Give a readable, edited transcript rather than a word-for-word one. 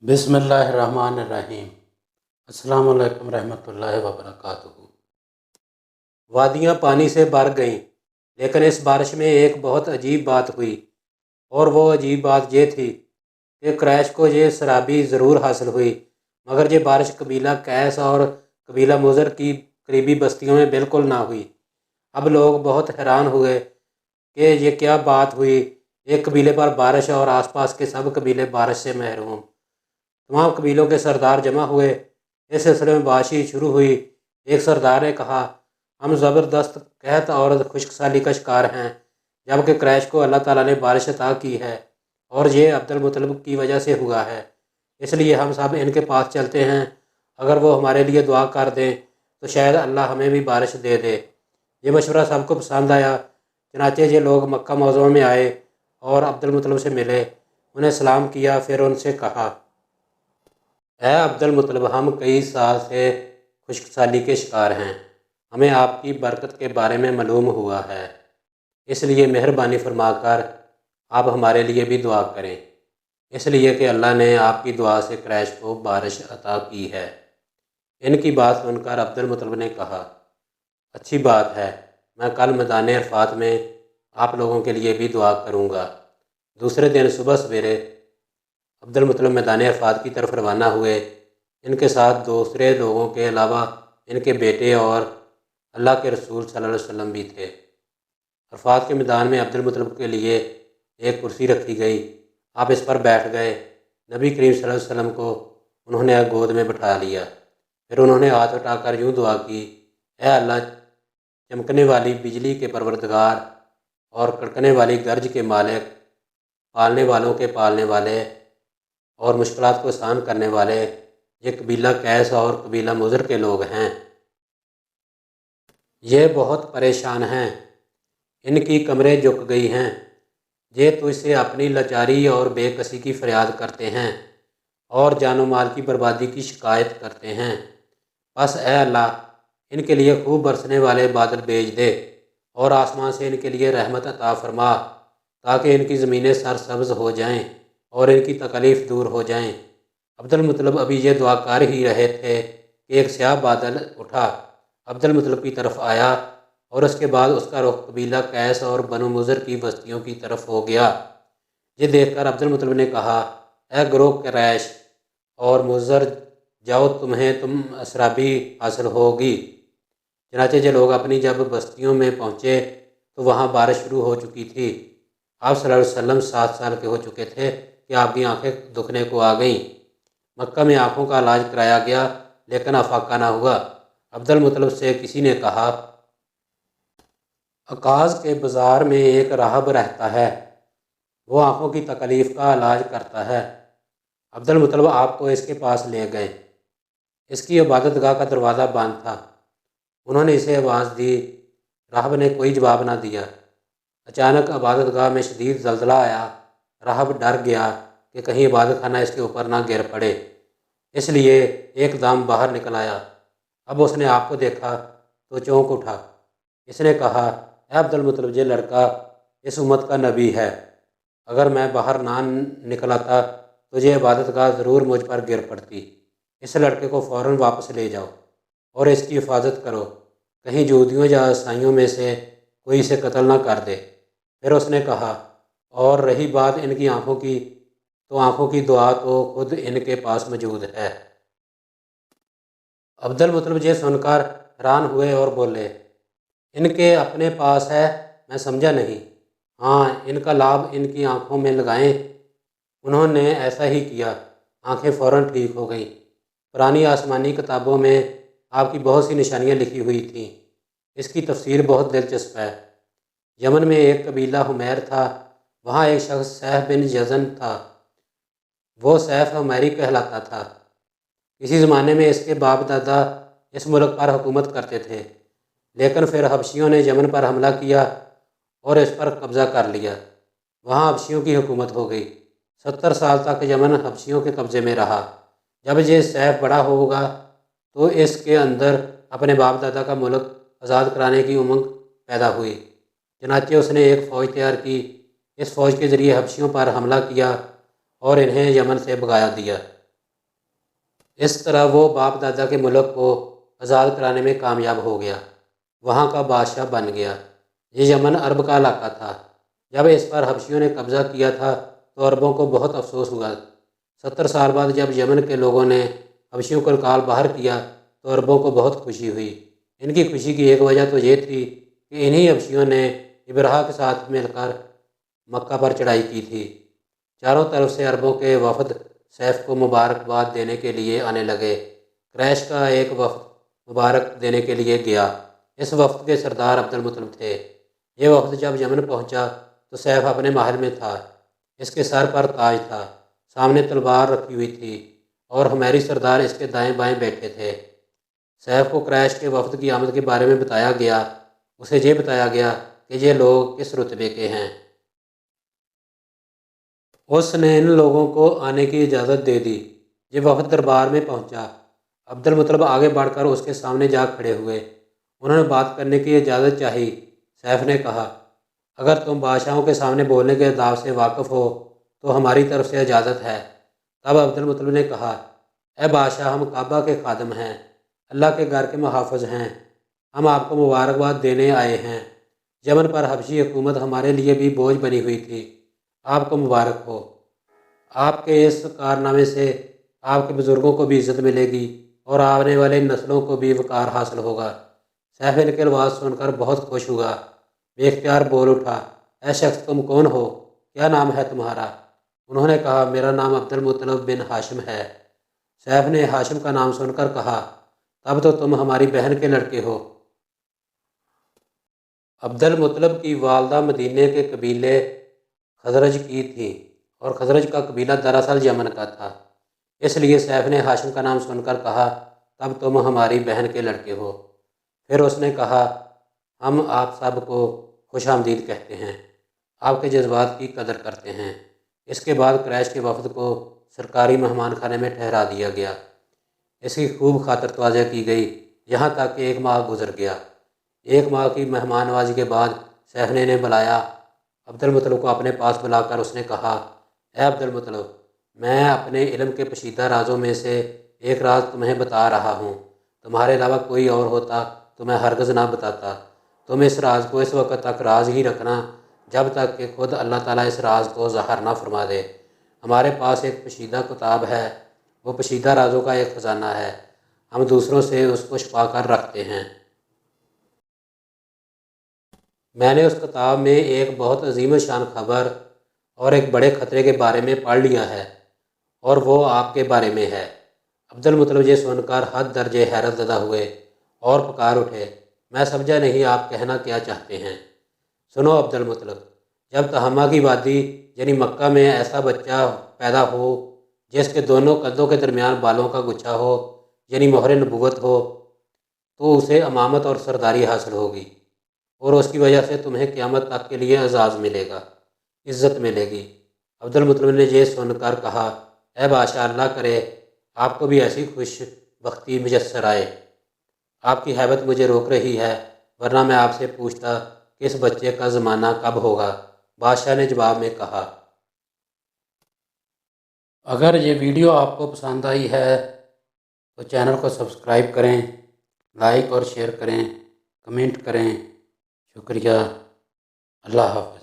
बिस्मिल्लाहिर्रहमानिर्रहीम। अस्सलाम वालेकुम रहमतुल्लाहि व बरकातुहू। वादियाँ पानी से भर गईं, लेकिन इस बारिश में एक बहुत अजीब बात हुई। और वो अजीब बात ये थी कि क्रैश को ये शराबी ज़रूर हासिल हुई, मगर ये बारिश कबीला कैस और कबीला मुज़र की करीबी बस्तियों में बिल्कुल ना हुई। अब लोग बहुत हैरान हुए कि ये क्या बात हुई। एक कबीले पर बारिश और आसपास के सब कबीले बारिश से महरूम। तमाम कबीलों के सरदार जमा हुए। इस सिलसिले में बातचीत शुरू हुई। एक सरदार ने कहा, हम ज़बरदस्त कहत और खुशकसाली का शिकार हैं, जबकि क्रैश को अल्लाह ताला ने बारिश अता की है और ये अब्दुल मुतलिब की वजह से हुआ है। इसलिए हम सब इनके पास चलते हैं। अगर वो हमारे लिए दुआ कर दें तो शायद अल्लाह हमें भी बारिश दे दे। ये मशवरा सबको पसंद आया। चनाचे ये लोग मक्का मौज़ूम में आए और अब्दुल मुतलिब से मिले, उन्हें सलाम किया। फिर उनसे कहा, है अब्दुल मुतलिब, हम कई साल से खुशकसाली के शिकार हैं। हमें आपकी बरकत के बारे में मालूम हुआ है, इसलिए मेहरबानी फरमाकर आप हमारे लिए भी दुआ करें, इसलिए कि अल्लाह ने आपकी दुआ से क्रैश को बारिश अता की है। इनकी बात सुनकर अब्दुल मुतलिब ने कहा, अच्छी बात है, मैं कल मैदान अरफात में आप लोगों के लिए भी दुआ करूँगा। दूसरे दिन सुबह सवेरे अब्दुल मुतलिब मैदान अरफात की तरफ रवाना हुए। इनके साथ दूसरे लोगों के अलावा इनके बेटे और अल्लाह के रसूल सल्लल्लाहु अलैहि वसल्लम भी थे। अरफात के मैदान में अब्दुल मुतलिब के लिए एक कुर्सी रखी गई। आप इस पर बैठ गए। नबी करीम सल्लल्लाहु अलैहि वसल्लम को उन्होंने गोद में बैठा लिया। फिर उन्होंने हाथ उठाकर यूँ दुआ की, ऐ अल्लाह, चमकने वाली बिजली के परवरदिगार और कड़कने वाली गर्ज के मालिक, पालने वालों के पालने वाले और मुश्किलात को आसान करने वाले, ये कबीला कैस और कबीला मुज़र के लोग हैं। ये बहुत परेशान हैं, इनकी कमरें झुक गई हैं। ये तुझसे अपनी लाचारी और बेकसी की फरियाद करते हैं और जानो माल की बर्बादी की शिकायत करते हैं। बस ऐ अल्लाह, इनके लिए खूब बरसने वाले बादल भेज दे और आसमान से इनके लिए रहमत अता फरमा, ताकि इनकी ज़मीनें सरसब्ज़ हो जाएं और इनकी तकलीफ़ दूर हो जाएं। अब्दुल मुतलिब अभी ये दुआ कर ही रहे थे कि एक स्याह बादल उठा, अब्दुल मुतलिब की तरफ आया और उसके बाद उसका रुख कबीला कैस और बनु मुज़र की बस्तियों की तरफ हो गया। ये देखकर अब्दुल मुतलिब ने कहा, ए गिरोह क्रैश और मुज़र, जाओ, तुम शराबी हासिल होगी। चनाचे ये लोग अपनी जब बस्तियों में पहुँचे तो वहाँ बारिश शुरू हो चुकी थी। आप सल्लल्लाहु अलैहि वसल्लम 7 साल के हो चुके थे कि आपकी आंखें दुखने को आ गईं। मक्का में आँखों का इलाज कराया गया, लेकिन अफाका ना हुआ। अब्दुल मुतलिब से किसी ने कहा, अकाज के बाज़ार में एक राहब रहता है, वो आँखों की तकलीफ़ का इलाज करता है। अब्दुल मुतलिब आपको इसके पास ले गए। इसकी इबादतगाह का दरवाज़ा बंद था। उन्होंने इसे आवाज़ दी। राहब ने कोई जवाब ना दिया। अचानक इबादतगाह में शदीद ज़लज़ला आया। राहब डर गया कि कहीं इबादत खाना इसके ऊपर ना गिर पड़े, इसलिए एकदम बाहर निकल आया। अब उसने आपको देखा तो चौंक उठा। इसने कहा, ऐ अब्दुल मुतलिब, ये लड़का इस उम्मत का नबी है। अगर मैं बाहर ना निकल आता तो ये इबादतगाह ज़रूर मुझ पर गिर पड़ती। इस लड़के को फ़ौरन वापस ले जाओ और इसकी हिफाजत करो, कहीं यहूदियों या ईसाइयों में से कोई इसे कत्ल ना कर दे। फिर उसने कहा, और रही बात इनकी आँखों की, तो आँखों की दुआ तो खुद इनके पास मौजूद है। अब्दुल मुतलिब ये सुनकर हैरान हुए और बोले, इनके अपने पास है? मैं समझा नहीं। हाँ, इनका लाभ इनकी आँखों में लगाएं। उन्होंने ऐसा ही किया। आँखें फ़ौरन ठीक हो गईं। पुरानी आसमानी किताबों में आपकी बहुत सी निशानियाँ लिखी हुई थीं। इसकी तफसीर बहुत दिलचस्प है। यमन में एक कबीला हुमैर था। वहाँ एक शख्स सैफ बिन यज़न था। वो सैफ हुमैरी कहलाता था। किसी ज़माने में इसके बाप दादा इस मुल्क पर हुकूमत करते थे, लेकिन फिर हबशियों ने यमन पर हमला किया और इस पर कब्ज़ा कर लिया। वहाँ हबशियों की हुकूमत हो गई। 70 साल तक यमन हबशियों के कब्ज़े में रहा। जब ये सैफ बड़ा होगा तो इसके अंदर अपने बाप दादा का मुल्क आज़ाद कराने की उमंग पैदा हुई। चनाचे उसने एक फ़ौज तैयार की। इस फ़ौज के ज़रिए हबशियों पर हमला किया और इन्हें यमन से भगा दिया। اس طرح وہ باپ دادا کے ملک کو آزاد کرانے میں کامیاب ہو گیا، وہاں کا بادشاہ بن گیا۔ یہ یمن عرب کا علاقہ تھا۔ جب اس پر حبشیوں نے قبضہ کیا تھا تو عربوں کو بہت افسوس ہوا۔ 70 سال بعد جب یمن کے لوگوں نے حبشیوں کو نکال باہر کیا تو عربوں کو بہت خوشی ہوئی۔ ان کی خوشی کی ایک وجہ تو یہ تھی کہ انہی حبشیوں نے ابرہہ کے ساتھ مل کر مکہ پر چڑھائی کی تھی۔ چاروں طرف سے عربوں کے وفد سیف کو مبارکباد دینے کے لیے آنے لگے۔ قریش کا ایک وفد مبارک دینے کے لیے گیا۔ اس وفد کے سردار عبد المطلب تھے۔ یہ وفد جب یمن پہنچا تو سیف اپنے محل میں تھا۔ اس کے سر پر تاج تھا، سامنے تلوار رکھی ہوئی تھی اور ہماری سردار اس کے دائیں بائیں بیٹھے تھے۔ سیف کو قریش کے وفد کی آمد کے بارے میں بتایا گیا۔ اسے یہ بتایا گیا کہ یہ لوگ کس رتبے کے ہیں۔ اس نے ان لوگوں کو آنے کی اجازت دے دی۔ یہ وفد دربار میں پہنچا۔ عبد المطلب آگے بڑھ کر اس کے سامنے جا کھڑے ہوئے۔ انہوں نے بات کرنے کی اجازت چاہی۔ سیف نے کہا، اگر تم بادشاہوں کے سامنے بولنے کے آداب سے واقف ہو تو ہماری طرف سے اجازت ہے۔ تب عبد المطلب نے کہا، اے بادشاہ، ہم کعبہ کے خادم ہیں، اللہ کے گھر کے محافظ ہیں، ہم آپ کو مبارکباد دینے آئے ہیں۔ یمن پر حبشی حکومت ہمارے لیے بھی بوجھ بنی ہوئی تھی، آپ کو مبارک ہو۔ آپ کے اس کارنامے سے آپ کے بزرگوں کو بھی عزت ملے گی اور آنے والے نسلوں کو بھی وقار حاصل ہوگا۔ سیف ان کے الفاظ سن کر بہت خوش ہوا، بے اختیار بول اٹھا، اے شخص، تم کون ہو؟ کیا نام ہے تمہارا؟ انہوں نے کہا، میرا نام عبد المطلب بن ہاشم ہے۔ سیف نے ہاشم کا نام سن کر کہا، تب تو تم ہماری بہن کے لڑکے ہو۔ عبد المطلب کی والدہ مدینے کے قبیلے خزرج کی تھی اور خزرج کا قبیلہ دراصل یمن کا تھا۔ اس لیے سیف نے ہاشم کا نام سن کر کہا، تب تم ہماری بہن کے لڑکے ہو۔ پھر اس نے کہا، ہم آپ سب کو خوش آمدید کہتے ہیں، آپ کے جذبات کی قدر کرتے ہیں۔ اس کے بعد قریش کے وفد کو سرکاری مہمان خانے میں ٹھہرا دیا گیا۔ اس کی خوب خاطر توازی کی گئی، یہاں تک کہ 1 ماہ گزر گیا۔ 1 ماہ کی مہمان نوازی کے بعد سیف نے انہیں بلایا۔ عبد المطلب کو اپنے پاس بلا کر اس نے کہا، اے عبد المطلب، میں اپنے علم کے پوشیدہ رازوں میں سے ایک راز تمہیں بتا رہا ہوں۔ تمہارے علاوہ کوئی اور ہوتا تو میں ہرگز نہ بتاتا۔ تم اس راز کو اس وقت تک راز ہی رکھنا جب تک کہ خود اللہ تعالیٰ اس راز کو ظاہر نہ فرما دے۔ ہمارے پاس ایک پوشیدہ کتاب ہے، وہ پوشیدہ رازوں کا ایک خزانہ ہے، ہم دوسروں سے اس کو چھپا کر رکھتے ہیں۔ میں نے اس کتاب میں ایک بہت عظیم شان خبر اور ایک بڑے خطرے کے بارے میں پڑھ لیا ہے، اور وہ آپ کے بارے میں ہے۔ عبد المطلب یہ سن کر حد درجے حیرت زدہ ہوئے اور پکار اٹھے، میں سمجھا نہیں آپ کہنا کیا چاہتے ہیں۔ سنو عبد المطلب، جب تہامہ کی وادی یعنی مکہ میں ایسا بچہ پیدا ہو جس کے دونوں قدوں کے درمیان بالوں کا گچھا ہو یعنی مہر نبوت ہو، تو اسے امامت اور سرداری حاصل ہوگی، اور اس کی وجہ سے تمہیں قیامت تک کے لیے اعزاز ملے گا، عزت ملے گی۔ عبد المطلب نے یہ سن کر کہا، اے بادشاہ، اللہ کرے آپ کو بھی ایسی خوش بختی میسر آئے۔ آپ کی ہیبت مجھے روک رہی ہے، ورنہ میں آپ سے پوچھتا کہ اس بچے کا زمانہ کب ہوگا۔ بادشاہ نے جواب میں کہا، اگر یہ ویڈیو آپ کو پسند آئی ہے تو چینل کو سبسکرائب کریں، لائک اور شیئر کریں، کمنٹ کریں۔ شکریہ۔ اللہ حافظ۔